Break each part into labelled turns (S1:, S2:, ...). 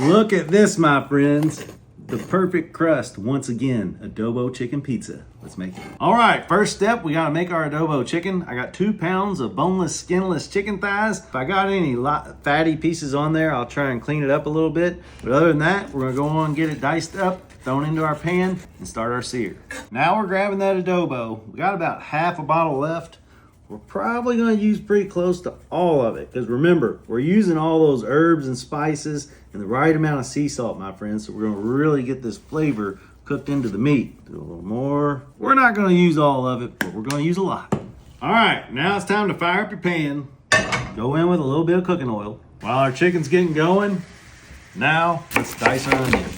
S1: Look at this, my friends. The perfect crust, once again, adobo chicken pizza. Let's make it. All right, first step, we gotta make our adobo chicken. I got 2 pounds of boneless, skinless chicken thighs. If I got any fatty pieces on there, I'll try and clean it up a little bit. But other than that, we're gonna go on and get it diced up, thrown into our pan, and start our sear. Now we're grabbing that adobo. We got about half a bottle left. We're probably gonna use pretty close to all of it, because remember, we're using all those herbs and spices and the right amount of sea salt, my friends. So we're gonna really get this flavor cooked into the meat. Do a little more. We're not gonna use all of it, but we're gonna use a lot. All right, now it's time to fire up your pan. Go in with a little bit of cooking oil. While our chicken's getting going, now let's dice our onions.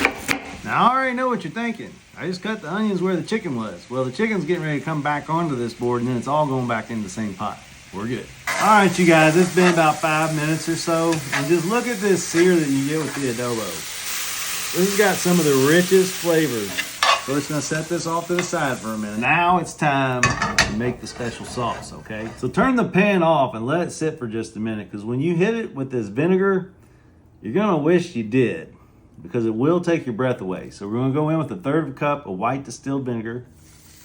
S1: Now I already know what you're thinking. I just cut the onions where the chicken was. Well, the chicken's getting ready to come back onto this board, and then it's all going back in the same pot. We're good. All right, you guys, it's been about 5 minutes or so, and just look at this sear that you get with the adobo. This has got some of the richest flavors. So it's gonna set this off to the side for a minute. Now it's time to make the special sauce, okay? So turn the pan off and let it sit for just a minute, because when you hit it with this vinegar, you're gonna wish you did, because it will take your breath away. So we're gonna go in with 1/3 cup of white distilled vinegar.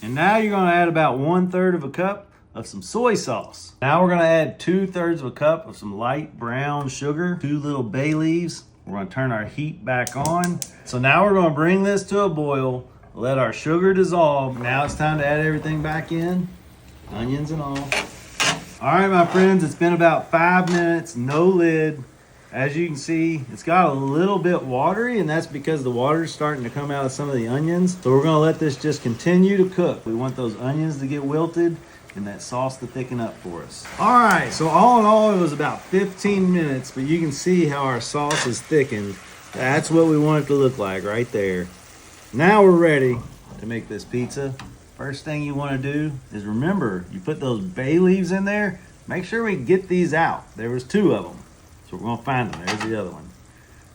S1: And now you're gonna add about 1/3 cup of some soy sauce. Now we're gonna add 2/3 cup of some light brown sugar, 2 little bay leaves. We're gonna turn our heat back on. So now we're gonna bring this to a boil, let our sugar dissolve. Now it's time to add everything back in, onions and all. All right, my friends, it's been about 5 minutes, no lid. As you can see, it's got a little bit watery, and that's because the water is starting to come out of some of the onions. So we're gonna let this just continue to cook. We want those onions to get wilted and that sauce to thicken up for us. All right, so all in all, it was about 15 minutes, but you can see how our sauce is thickened. That's what we want it to look like right there. Now we're ready to make this pizza. First thing you wanna do is remember, you put those bay leaves in there. Make sure we get these out. There was 2 of them. So we're gonna find them. There's the other one.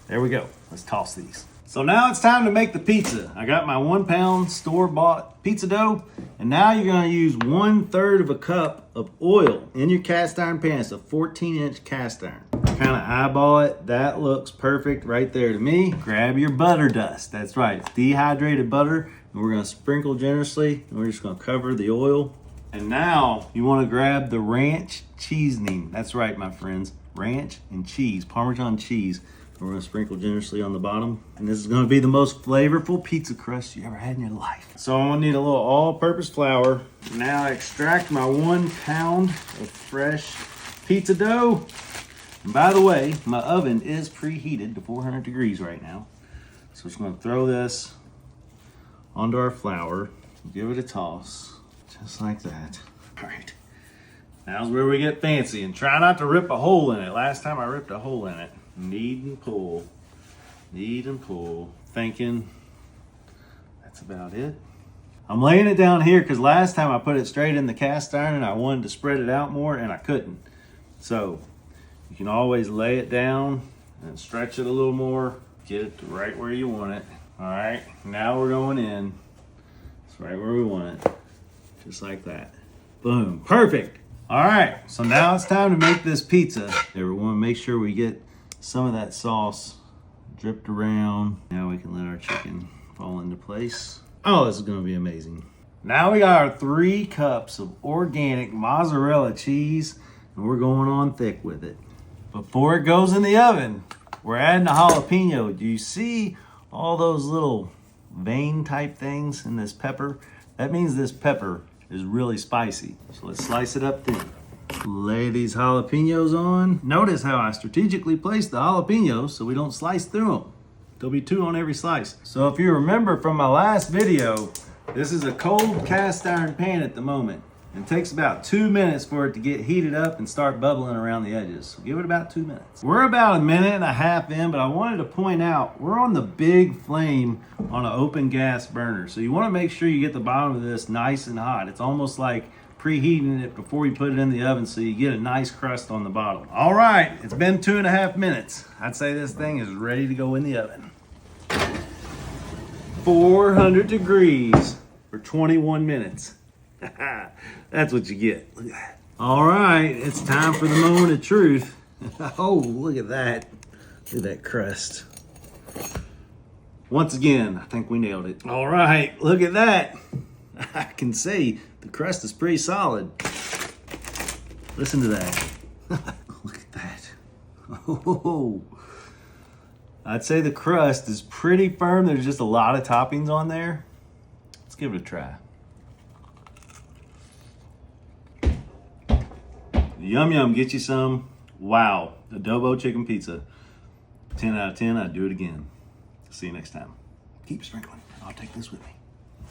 S1: There we go. Let's toss these. So now it's time to make the pizza. I got my 1 pound store-bought pizza dough, and now you're gonna use 1/3 cup of oil in your cast iron pan. It's a 14-inch cast iron. Kind of eyeball it. That looks perfect right there to me. Grab your butter dust. That's right, it's dehydrated butter, and we're gonna sprinkle generously, and we're just gonna cover the oil. And now you wanna grab the ranch seasoning. That's right, my friends. Ranch and cheese, Parmesan cheese. We're gonna sprinkle generously on the bottom. And this is gonna be the most flavorful pizza crust you ever had in your life. So I'm gonna need a little all-purpose flour. Now I extract my 1 pound of fresh pizza dough. And by the way, my oven is preheated to 400 degrees right now. So we're just gonna throw this onto our flour, give it a toss, just like that. All right. Now's where we get fancy, and try not to rip a hole in it. Last time I ripped a hole in it. Knead and pull, thinking that's about it. I'm laying it down here because last time I put it straight in the cast iron and I wanted to spread it out more and I couldn't. So you can always lay it down and stretch it a little more, get it to right where you want it. All right, now we're going in. It's right where we want it, just like that. Boom, perfect. All right, so now it's time to make this pizza. We want to make sure we get some of that sauce dripped around. Now we can let our chicken fall into place. Oh, this is gonna be amazing. Now we got our 3 cups of organic mozzarella cheese, and we're going on thick with it. Before it goes in the oven, we're adding a jalapeno. Do you see all those little vein type things in this pepper? That means this pepper is really spicy. So let's slice it up thin. Lay these jalapenos on. Notice how I strategically placed the jalapenos so we don't slice through them. There'll be 2 on every slice. So if you remember from my last video, this is a cold cast iron pan at the moment. It takes about 2 minutes for it to get heated up and start bubbling around the edges. So give it about 2 minutes. We're about 1.5 minutes in, but I wanted to point out, we're on the big flame on an open gas burner. So you wanna make sure you get the bottom of this nice and hot. It's almost like preheating it before you put it in the oven so you get a nice crust on the bottom. All right, it's been 2.5 minutes. I'd say this thing is ready to go in the oven. 400 degrees for 21 minutes. That's what you get. Look at that. All right, it's time for the moment of truth. Oh, look at that. Look at that crust. Once again, I think we nailed it. All right, look at that. I can see the crust is pretty solid. Listen to that. Look at that. Oh, I'd say the crust is pretty firm. There's just a lot of toppings on there. Let's give it a try. Yum yum, get you some. Wow, adobo chicken pizza. 10 out of 10, I'd do it again. See you next time. Keep sprinkling. I'll take this with me.